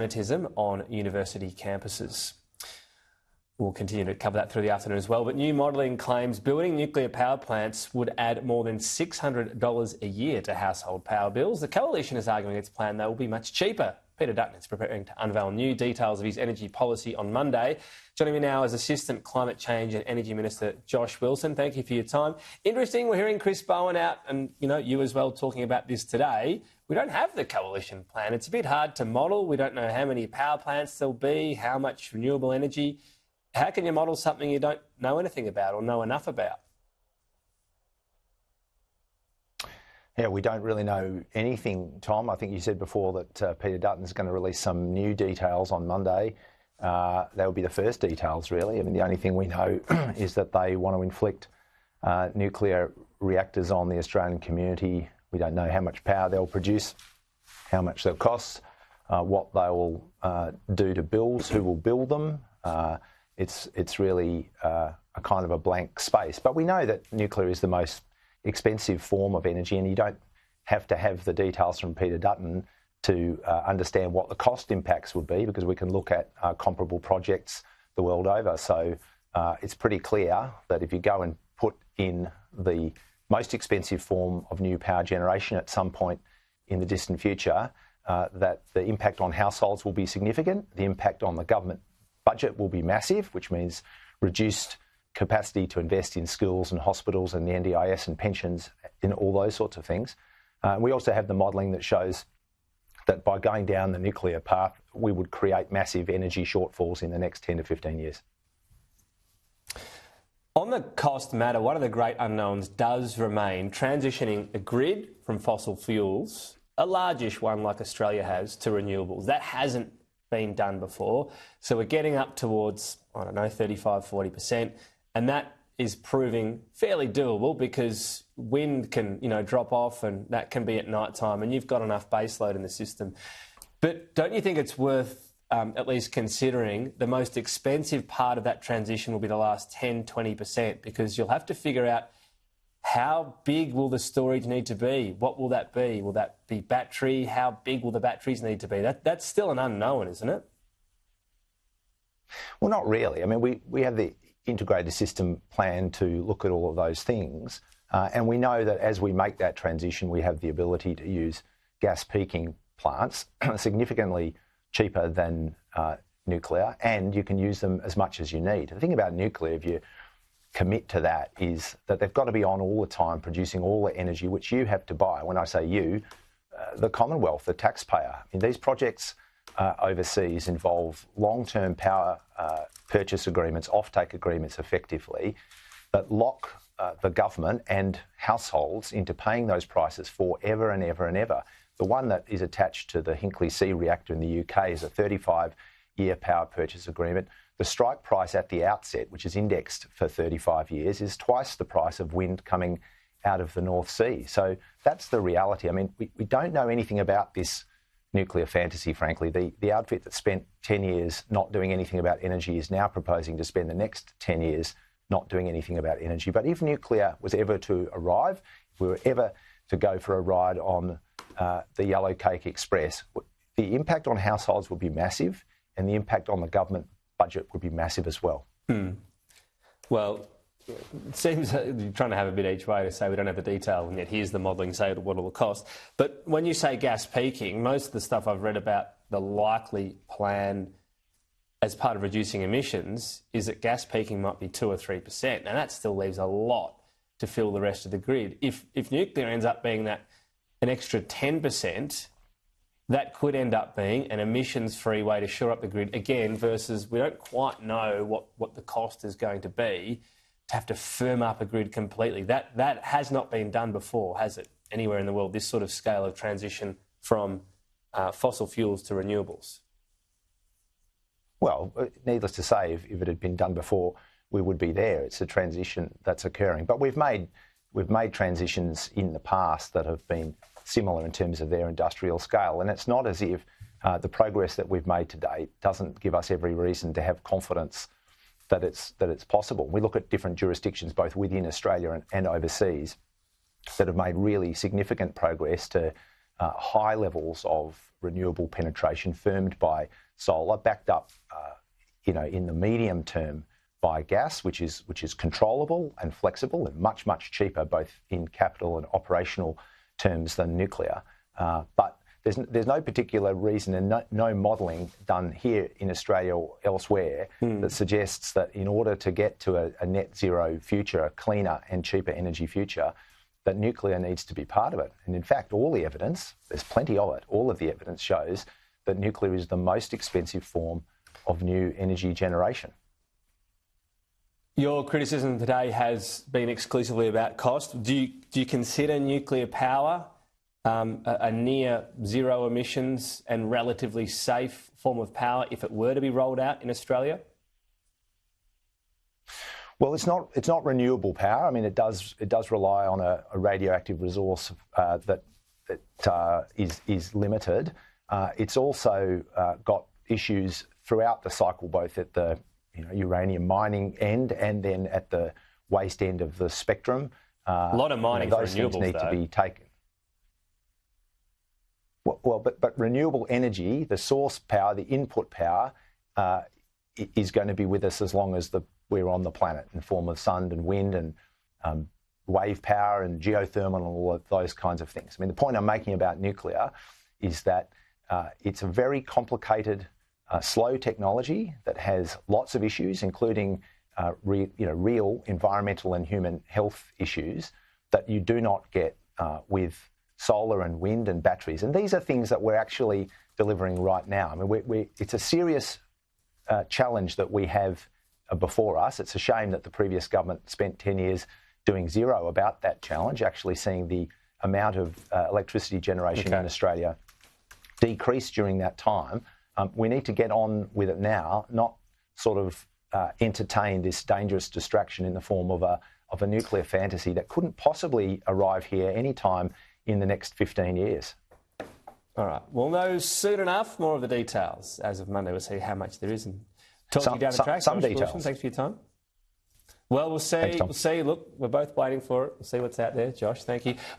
on university campuses. We'll continue to cover that through the afternoon as well. But new modelling claims building nuclear power plants would add more than $600 a year to household power bills. The coalition is arguing its plan, though, will be much cheaper. Peter Dutton is preparing to unveil new details of his energy policy on Monday. Joining me now is Assistant Climate Change and Energy Minister Josh Wilson. Thank you for your time. Interesting, we're hearing Chris Bowen out and, you as well talking about this today. We don't have the coalition plan. It's a bit hard to model. We don't know how many power plants there'll be, how much renewable energy. How can you model something you don't know anything about or know enough about? Yeah, we don't really know anything, Tom. I think you said before that Peter Dutton's going to release some new details on Monday. That will be the first details, really. I mean, the only thing we know is that they want to inflict nuclear reactors on the Australian community. We don't know how much power they'll produce, how much they'll cost, what they will do to bills, who will build them. It's really a kind of a blank space. But we know that nuclear is the most expensive form of energy, and you don't have to have the details from Peter Dutton to understand what the cost impacts would be, because we can look at comparable projects the world over. So it's pretty clear that if you go and put in the most expensive form of new power generation at some point in the distant future, that the impact on households will be significant. The impact on the government budget will be massive, which means reduced capacity to invest in schools and hospitals and the NDIS and pensions and all those sorts of things. We also have the modelling that shows that by going down the nuclear path, we would create massive energy shortfalls in the next 10 to 15 years. On the cost matter, one of the great unknowns does remain transitioning a grid from fossil fuels, a largish one like Australia has, to renewables. That hasn't been done before. So we're getting up towards, 35, 40%. And that is proving fairly doable because wind can, drop off and that can be at night time and you've got enough baseload in the system. But don't you think it's worth at least considering the most expensive part of that transition will be the last 10, 20%, because you'll have to figure out how big will the storage need to be? What will that be? Will that be battery? How big will the batteries need to be? That's still an unknown, isn't it? Well, not really. I mean, we have the integrated system plan to look at all of those things. And we know that as we make that transition, we have the ability to use gas peaking plants significantly cheaper than nuclear, and you can use them as much as you need. The thing about nuclear, if you commit to that, is that they've got to be on all the time, producing all the energy, which you have to buy. When I say you, the Commonwealth, the taxpayer. I mean, these projects overseas involve long-term power purchase agreements, offtake agreements effectively, that lock the government and households into paying those prices forever and ever and ever. The one that is attached to the Hinkley C reactor in the UK is a 35-year power purchase agreement. The strike price at the outset, which is indexed for 35 years, is twice the price of wind coming out of the North Sea. So that's the reality. I mean, we don't know anything about this nuclear fantasy, frankly. The outfit that spent 10 years not doing anything about energy is now proposing to spend the next 10 years not doing anything about energy. But if nuclear was ever to arrive, if we were ever to go for a ride on the Yellow Cake Express, the impact on households would be massive and the impact on the government budget would be massive as well. Well, it seems you're trying to have a bit each way to say we don't have the detail, and yet here's the modelling say what it will cost. But when you say gas peaking, most of the stuff I've read about the likely plan as part of reducing emissions is that gas peaking might be 2 or 3%, and that still leaves a lot to fill the rest of the grid. If nuclear ends up being that an extra 10%, that could end up being an emissions-free way to shore up the grid again, versus we don't quite know what the cost is going to be to have to firm up a grid completely. That has not been done before, has it, anywhere in the world, this sort of scale of transition from fossil fuels to renewables? Well, needless to say, if it had been done before, we would be there. It's a transition that's occurring. But we've made transitions in the past that have been similar in terms of their industrial scale. And it's not as if the progress that we've made to date doesn't give us every reason to have confidence that it's possible. We look at different jurisdictions, both within Australia and overseas, that have made really significant progress to high levels of renewable penetration firmed by solar, backed up, in the medium term by gas, which is controllable and flexible and much, much cheaper, both in capital and operational terms, than nuclear. But there's no particular reason and no modelling done here in Australia or elsewhere that suggests that in order to get to a net zero future, a cleaner and cheaper energy future, that nuclear needs to be part of it. And in fact, all the evidence, there's plenty of it, all of the evidence shows that nuclear is the most expensive form of new energy generation. Your criticism today has been exclusively about cost. Do you consider nuclear power a near zero emissions and relatively safe form of power if it were to be rolled out in Australia? Well, it's not renewable power. I mean, it does rely on a radioactive resource that is limited. It's also got issues throughout the cycle, both at the uranium mining end and then at the waste end of the spectrum. A lot of mining for those things need to be taken. Well, but renewable energy, the source power, the input power, is going to be with us as long as we're on the planet, in the form of sun and wind and wave power and geothermal and all of those kinds of things. I mean, the point I'm making about nuclear is that it's a very complicated, slow technology that has lots of issues, including real environmental and human health issues that you do not get with solar and wind and batteries. And these are things that we're actually delivering right now. I mean, it's a serious challenge that we have before us. It's a shame that the previous government spent 10 years doing zero about that challenge, actually seeing the amount of electricity generation in Australia decrease during that time. We need to get on with it now, not sort of entertain this dangerous distraction in the form of a nuclear fantasy that couldn't possibly arrive here anytime in the next 15 years. All right. We'll know soon enough more of the details. As of Monday, we'll see how much there is. And talk to you down the track. Some details. Thanks for your time. Well, we'll see. Thanks, Tom. We'll see. Look, we're both waiting for it. We'll see what's out there. Josh, thank you.